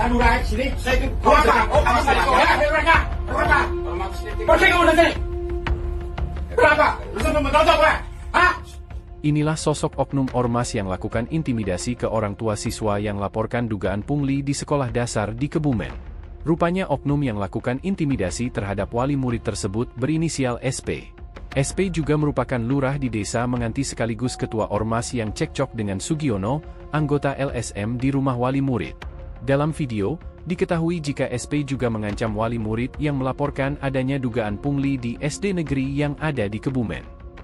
Kamu naik sini, saya itu. Kenapa? Oh, kamu saya sekolah. Kenapa? Pergi kamu dari sini. Kenapa? Lu sudah membantu apa? Hah? Inilah sosok oknum ormas yang lakukan intimidasi ke orang tua siswa yang laporkan dugaan pungli di sekolah dasar di Kebumen. Rupanya oknum yang lakukan intimidasi terhadap wali murid tersebut berinisial SP. SP juga merupakan lurah di desa Menganti sekaligus ketua ormas yang cekcok dengan Sugiono, anggota LSM di rumah wali murid. Dalam video, diketahui jika SP juga mengancam wali murid yang melaporkan adanya dugaan pungli di SD negeri yang ada di Kebumen.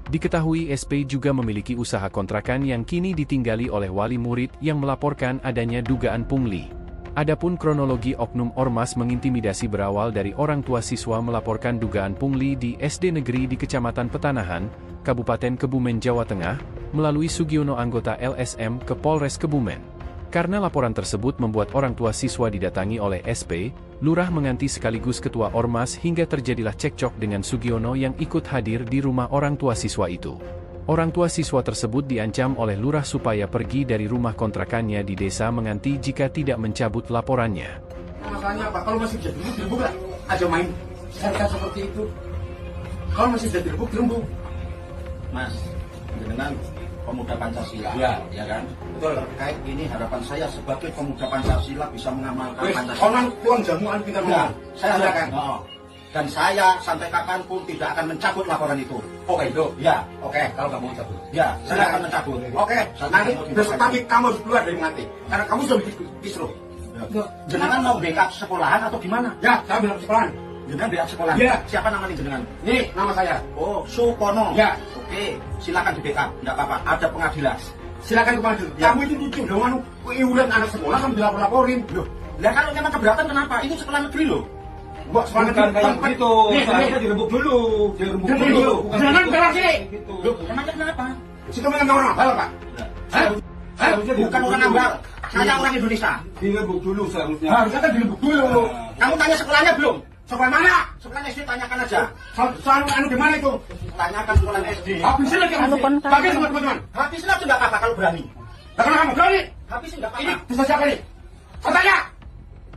Diketahui SP juga memiliki usaha kontrakan yang kini ditinggali oleh wali murid yang melaporkan adanya dugaan pungli. Adapun kronologi oknum ormas mengintimidasi berawal dari orang tua siswa melaporkan dugaan pungli di SD negeri di Kecamatan Petanahan, Kabupaten Kebumen, Jawa Tengah, melalui Sugiono anggota LSM ke Polres Kebumen. Karena laporan tersebut membuat orang tua siswa didatangi oleh SP, Lurah Menganti sekaligus ketua ormas hingga terjadilah cekcok dengan Sugiono yang ikut hadir di rumah orang tua siswa itu. Orang tua siswa tersebut diancam oleh lurah supaya pergi dari rumah kontrakannya di desa Menganti jika tidak mencabut laporannya. Masalahnya apa? Kalau masih bisa dirembuk lah. Aja main serta seperti itu. Kalau masih bisa dirembuk. Mas, dengan pemuda Pancasila, ya kan? Betul. Terkait ini harapan saya sebagai pemuda Pancasila bisa mengamalkan Pancasila. Konon tuang jamuan kita Ya, saya silakan. Dan saya sampai kapanpun tidak akan mencabut laporan itu. Oke, itu. Ya, Oke, kalau kamu mau cabut. ya, saya akan mencabut. Oke, nanti besok pagi kamu harus keluar dari Menganti. Karena kamu sudah bikin kisruh. Jenengan mau backup sekolahan atau gimana? Ya, saya bilang sekolahan. Jenengan backup sekolahan? Ya. Siapa namanya jenengan? Ini nama saya. Oh, Supono. Ya. Oke, silakan di backup. Tidak apa-apa, ada pengadilan. Silakan kepada Ya. kamu itu lucu dong, iuran anak sekolah kamu dilapor-laporin. Loh, Lah kalau memang keberatan kenapa? Itu sekolah negeri loh. buat sekolah Bukan negeri kayak tempat. begitu, Nih, seharusnya dirembuk dulu. Dirembuk dulu. Jangan keras sini. Gitu. Loh, Emangnya kenapa? situ memang orang Ambal, Pak. Hah? Seharusnya Bukan orang Ambal. Saya orang Indonesia. dirembuk dulu seharusnya. Harusnya kan dirembuk dulu. Kamu tanya sekolahnya belum? Sekolah mana? Sekolahnya SD tanyakan aja. Soal anu di mana itu? Tanyakan sekolah SD. Habisin lagi kamu. Bagi semua teman-teman. Habisin aja nggak apa-apa kalau berani. Lah kenapa kamu berani? Habisin nggak Ini apa-apa. desa siapa nih? Saya tanya.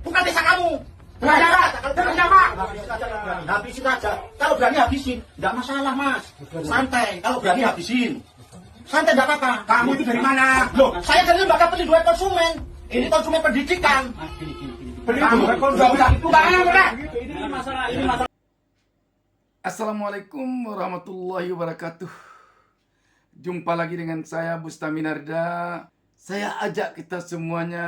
Bukan desa kamu. Desa siapa? Desa siapa? Habisin aja kalau berani. Habisin aja. Kalau berani habisin. Nggak masalah mas. Santai. Kalau berani habisin. Santai nggak apa-apa. Kamu itu dari mana? Loh, saya dari lembaga perlindungan konsumen. Ini konsumen pendidikan. Kamu enggak usah. Tanya udah. Assalamualaikum warahmatullahi wabarakatuh. Jumpa lagi dengan saya Bustaminarda. Saya ajak kita semuanya,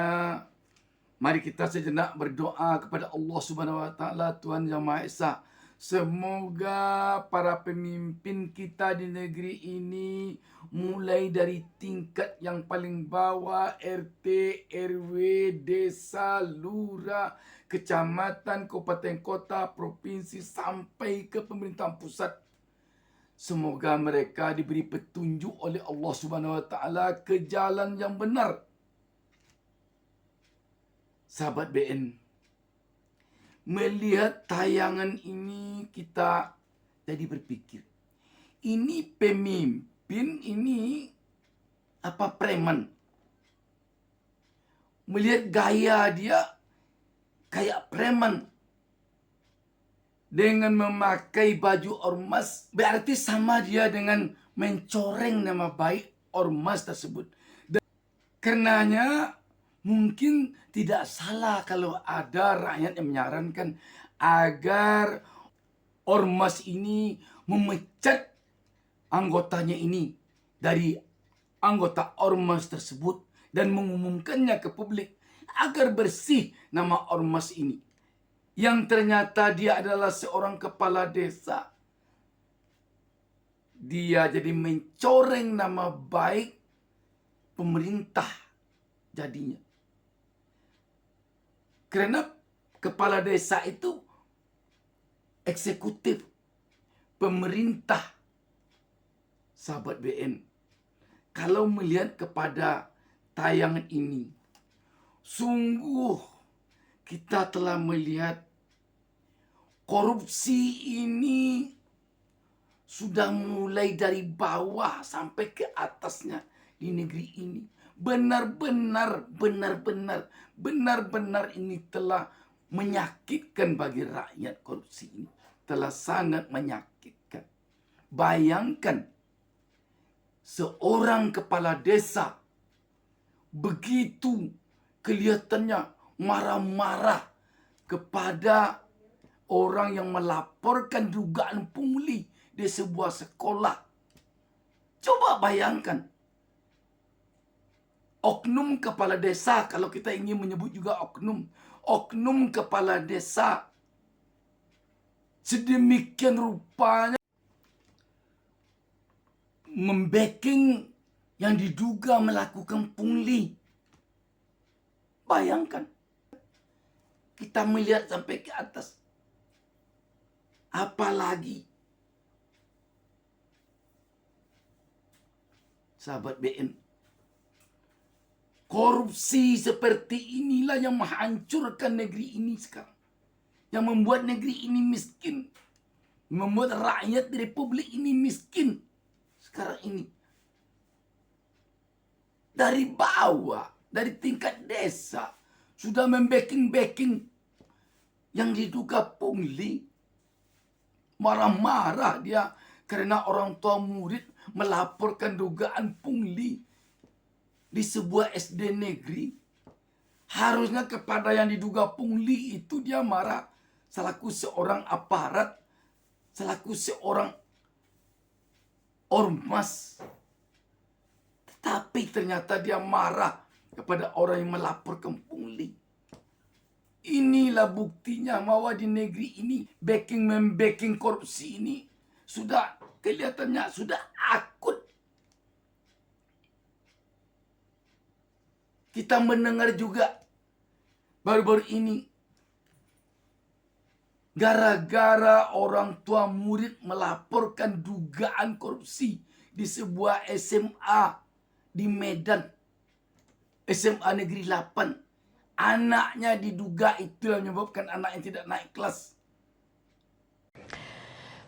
mari kita sejenak berdoa kepada Allah Subhanahu wa taala, Tuhan Yang Maha Esa. Semoga para pemimpin kita di negeri ini, mulai dari tingkat yang paling bawah, RT, RW, desa, lurah, kecamatan, kabupaten kota, provinsi, sampai ke pemerintahan pusat, semoga mereka diberi petunjuk oleh Allah Subhanahu wa taala ke jalan yang benar. Sahabat BN, melihat tayangan ini kita jadi berpikir, ini pemimpin ini apa preman? Melihat gaya dia kayak preman. Dengan memakai baju ormas, berarti sama dia dengan mencoreng nama baik ormas tersebut. Dan karenanya mungkin tidak salah kalau ada rakyat yang menyarankan agar ormas ini memecat anggotanya ini dari anggota ormas tersebut dan mengumumkannya ke publik agar bersih nama ormas ini. Yang ternyata dia adalah seorang kepala desa. Dia jadi mencoreng nama baik pemerintah jadinya. Karena kepala desa itu eksekutif pemerintah. Sahabat BN, kalau melihat kepada tayangan ini, sungguh kita telah melihat korupsi ini sudah mulai dari bawah sampai ke atasnya di negeri ini. benar-benar ini telah menyakitkan bagi rakyat. Korupsi ini telah sangat menyakitkan. Bayangkan seorang kepala desa begitu kelihatannya marah-marah kepada orang yang melaporkan dugaan pungli di sebuah sekolah. Coba bayangkan, oknum kepala desa, kalau kita ingin menyebut juga oknum kepala desa sedemikian rupanya membacking yang diduga melakukan pungli. Bayangkan, kita melihat sampai ke atas. Apalagi, sahabat BN, korupsi seperti inilah yang menghancurkan negeri ini sekarang. Yang membuat negeri ini miskin. Membuat rakyat di republik ini miskin. Sekarang ini. Dari bawah, dari tingkat desa, sudah membacking yang diduga pungli. Marah-marah dia karena orang tua murid melaporkan dugaan pungli di sebuah SD negeri. Harusnya kepada yang diduga pungli itu dia marah selaku seorang aparat, selaku seorang ormas. Tetapi ternyata dia marah kepada orang yang melaporkan pungli. Inilah buktinya bahwa di negeri ini membacking korupsi ini sudah kelihatannya sudah akut. Kita mendengar juga baru-baru ini gara-gara orang tua murid melaporkan dugaan korupsi di sebuah SMA di Medan, SMA Negeri 8. Anaknya diduga itu yang menyebabkan anaknya tidak naik kelas.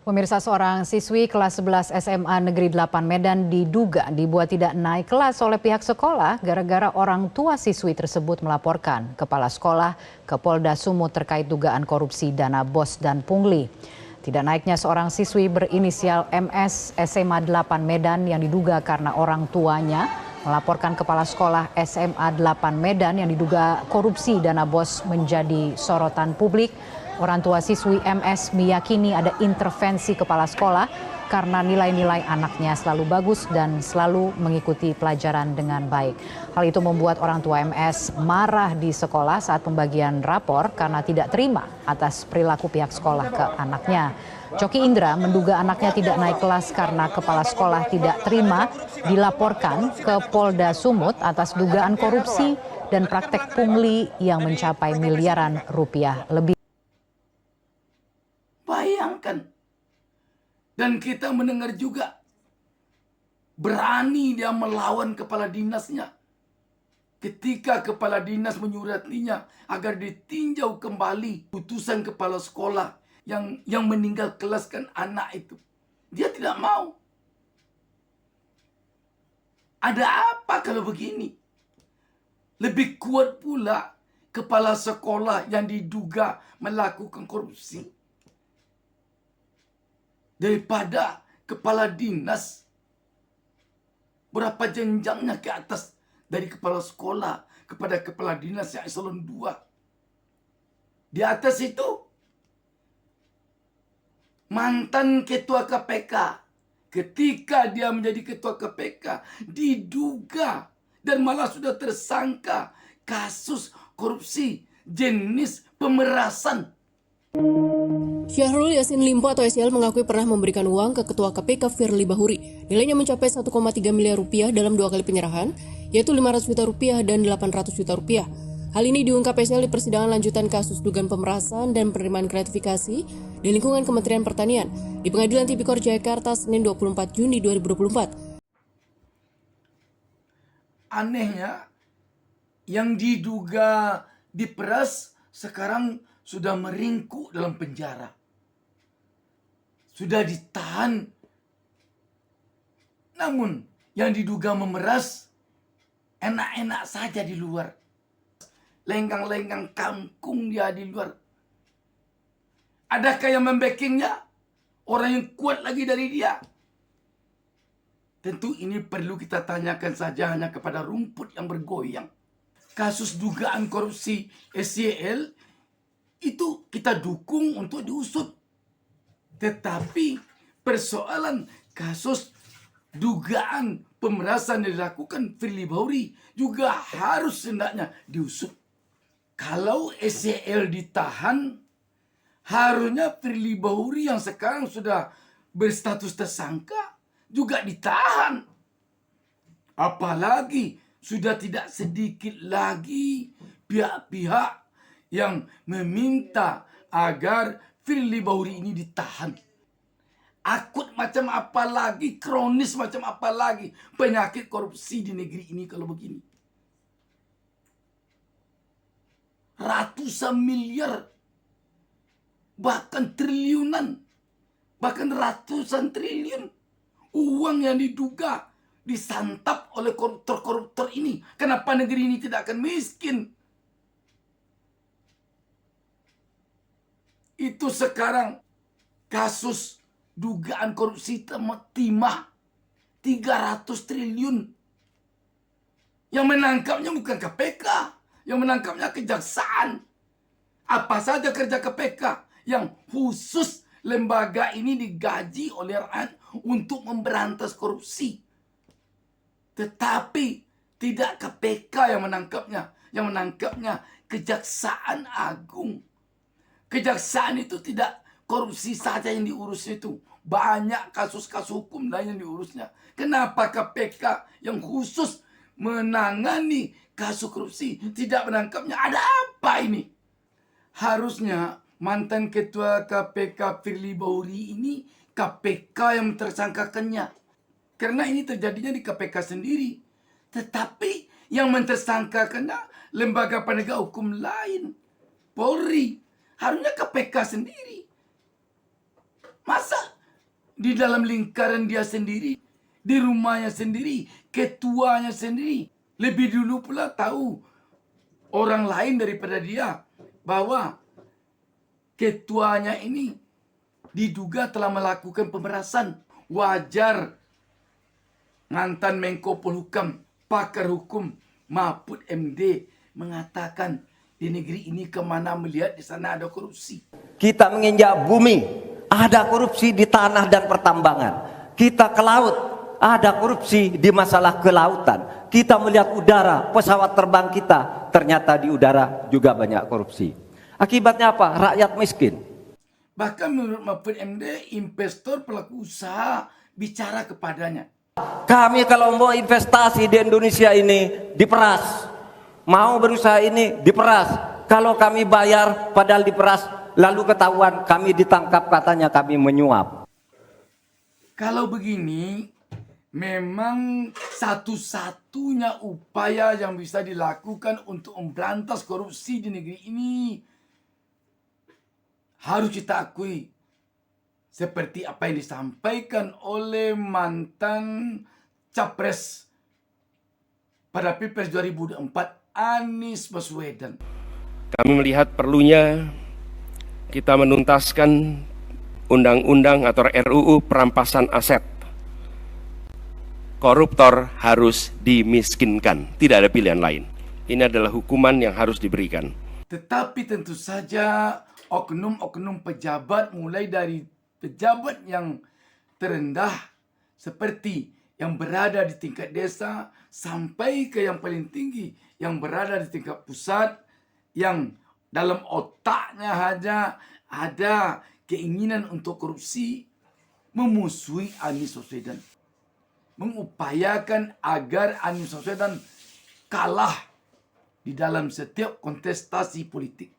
Pemirsa, seorang siswi kelas 11 SMA Negeri 8 Medan diduga dibuat tidak naik kelas oleh pihak sekolah gara-gara orang tua siswi tersebut melaporkan kepala sekolah ke Polda Sumut terkait dugaan korupsi dana BOS dan pungli. Tidak naiknya seorang siswi berinisial MS SMA 8 Medan yang diduga karena orang tuanya melaporkan kepala sekolah SMA 8 Medan yang diduga korupsi dana BOS menjadi sorotan publik. Orang tua siswi MS meyakini ada intervensi kepala sekolah karena nilai-nilai anaknya selalu bagus dan selalu mengikuti pelajaran dengan baik. Hal itu membuat orang tua MS marah di sekolah saat pembagian rapor karena tidak terima atas perilaku pihak sekolah ke anaknya. Coki Indra menduga anaknya tidak naik kelas karena kepala sekolah tidak terima dilaporkan ke Polda Sumut atas dugaan korupsi dan praktek pungli yang mencapai miliaran rupiah lebih. Bayangkan. Dan kita mendengar juga berani dia melawan kepala dinasnya. Ketika kepala dinas menyuratinya agar ditinjau kembali putusan kepala sekolah yang meninggal kelaskan anak itu. Dia tidak mau. Ada apa kalau begini? Lebih kuat pula kepala sekolah yang diduga melakukan korupsi daripada kepala dinas. Berapa jenjangnya ke atas dari kepala sekolah kepada kepala dinas yang eselon 2. Di atas itu mantan ketua KPK. Ketika dia menjadi ketua KPK diduga dan malah sudah tersangka kasus korupsi jenis pemerasan. Syahrul Yassin Limpo atau SYL mengakui pernah memberikan uang ke Ketua KPK Firly Bahuri. Nilainya mencapai 1,3 miliar rupiah dalam 2 kali penyerahan, yaitu 500 juta rupiah dan 800 juta rupiah. Hal ini diungkap SYL di persidangan lanjutan kasus dugaan pemerasan dan penerimaan gratifikasi di lingkungan Kementerian Pertanian di Pengadilan Tipikor Jakarta Senin 24 Juni 2024. Anehnya, yang diduga diperas sekarang sudah meringkuk dalam penjara. Sudah ditahan. Namun yang diduga memeras enak-enak saja di luar. Lenggang-lenggang kangkung dia di luar. Adakah yang membackingnya? Orang yang kuat lagi dari dia? Tentu ini perlu kita tanyakan saja hanya kepada rumput yang bergoyang. Kasus dugaan korupsi SCL itu kita dukung untuk diusut. Tetapi persoalan kasus dugaan pemerasan yang dilakukan Firly Bahuri juga harus hendaknya diusut. Kalau SCL ditahan, harusnya Firly Bahuri yang sekarang sudah berstatus tersangka juga ditahan. Apalagi sudah tidak sedikit lagi pihak-pihak yang meminta agar Firly Bahuri ini ditahan. Akut macam apa lagi, kronis macam apa lagi penyakit korupsi di negeri ini kalau begini. Ratusan miliar, bahkan triliunan, bahkan ratusan triliun uang yang diduga disantap oleh koruptor-koruptor ini. Kenapa negeri ini tidak akan miskin? Itu sekarang kasus dugaan korupsi timah 300 triliun. Yang menangkapnya bukan KPK, yang menangkapnya kejaksaan. Apa saja kerja KPK yang khusus lembaga ini digaji oleh rakyat untuk memberantas korupsi. Tetapi tidak KPK yang menangkapnya. Yang menangkapnya Kejaksaan Agung. Kejaksaan itu tidak korupsi saja yang diurus itu. Banyak kasus-kasus hukum lain yang diurusnya. Kenapa KPK yang khusus menangani kasus korupsi tidak menangkapnya? Ada apa ini? Harusnya mantan ketua KPK Firly Bahuri ini KPK yang mentersangkakannya. Karena ini terjadinya di KPK sendiri. Tetapi yang mentersangkakannya lembaga penegak hukum lain. Polri. Harusnya KPK sendiri. Masa di dalam lingkaran dia sendiri, di rumahnya sendiri, ketuanya sendiri, lebih dulu pula tahu orang lain daripada dia bahwa ketuanya ini diduga telah melakukan pemerasan. Wajar mantan Menko Polhukam, pakar hukum Mahfud MD mengatakan di negeri ini kemana melihat di sana ada korupsi. Kita menginjak bumi, ada korupsi di tanah dan pertambangan. Kita ke laut, ada korupsi di masalah kelautan. Kita melihat udara, pesawat terbang kita, ternyata di udara juga banyak korupsi. Akibatnya apa? Rakyat miskin. Bahkan menurut Mahfud MD, investor pelaku usaha bicara kepadanya. Kami kalau mau investasi di Indonesia ini diperas. Mau berusaha ini diperas. Kalau kami bayar padahal diperas, lalu ketahuan kami ditangkap, katanya kami menyuap. Kalau begini, memang satu-satunya upaya yang bisa dilakukan untuk memberantas korupsi di negeri ini harus kita akui. Seperti apa yang disampaikan oleh mantan Capres pada Pilpres 2024, Anies Baswedan. Kami melihat perlunya kita menuntaskan undang-undang atau RUU perampasan aset. Koruptor harus dimiskinkan, tidak ada pilihan lain. Ini adalah hukuman yang harus diberikan. Tetapi tentu saja oknum-oknum pejabat, mulai dari pejabat yang terendah seperti yang berada di tingkat desa sampai ke yang paling tinggi yang berada di tingkat pusat, yang dalam otaknya hanya ada keinginan untuk korupsi, memusuhi Anies Baswedan, mengupayakan agar Anies Baswedan kalah di dalam setiap kontestasi politik.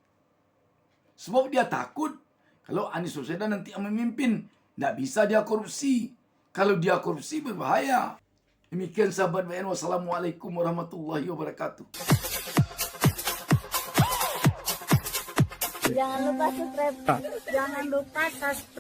Sebab dia takut kalau Anies Baswedan nanti yang memimpin, tidak bisa dia korupsi. Kalau dia korupsi berbahaya. Demikian sahabat BN, wassalamualaikum warahmatullahi wabarakatuh. Jangan lupa subscribe, jangan lupa subscribe.